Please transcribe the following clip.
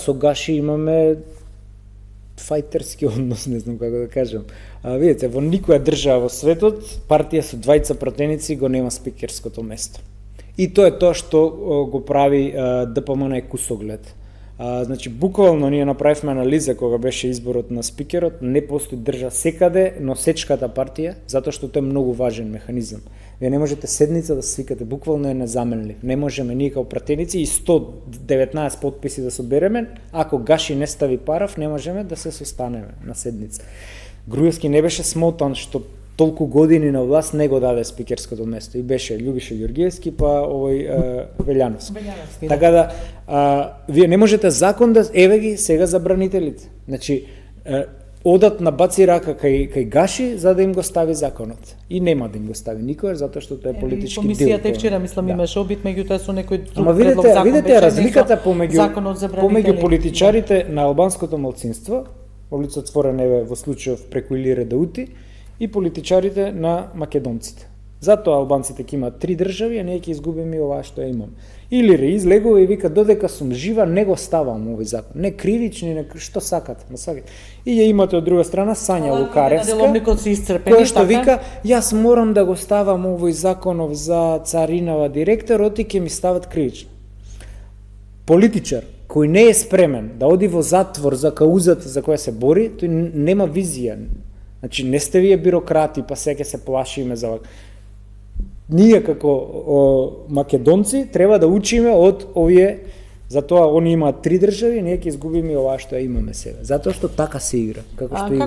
со Гаши имаме фајтерски однос, не знам како да кажам. Видите, во никоја држава во светот партија со двајца пратеници го нема спикерското место. И тоа е тоа што го прави ДПМН кусоглед. Значи, буквално ние направивме анализа кога беше изборот на спикерот, не постои држава секаде носечката партија, затоа што тоа е многу важен механизам. Вие не можете седница да свикате, буквално е незаменлив. Не можеме ние као пратеници и 119 подписи да собереме, ако Гаши не стави параф, не можеме да се состанеме на седница. Груевски не беше смотан што толку години на власт не го даде спикерското место. И беше Љубиша Ѓоргиевски, па Велјановски. Така да, вие не можете закон да... Еве ги сега забранителите. Значи, одат на баци рака кај Гаши за да им го стави законот. И нема да им го стави никој, затоа што тоа е политички дел. Комисијата вчера, мислам, имаше обид, меѓутоа со некој друг Ама предлог закон. видите разликата помеѓу политичарите на албанското малцинство, олицетворен еве во случајов преку Илире Даути, и политичарите на македонците. Затоа албанците ќе имаат 3 држави, а ние ќе изгубиме ова што ја имам. Или излегува и вика додека сум жива не го ставам овој закон. Не кривични, не што сакате, на сакате. И ја имате од друга страна Сања Лукаревска, која што вика јас морам да го ставам овој законов за царинава директорот и ќе ми стават кривично. Политичар кој не е спремен да оди во затвор за каузата за која се бори, тој нема визија. Значи, не сте вие бюрократи, па сега се плашиме за... Ние како македонци треба да учиме од овие, затоа они имаат 3 држави, ние ќе изгубиме ова што ја имаме сега. Затоа што така се игра, како што игра.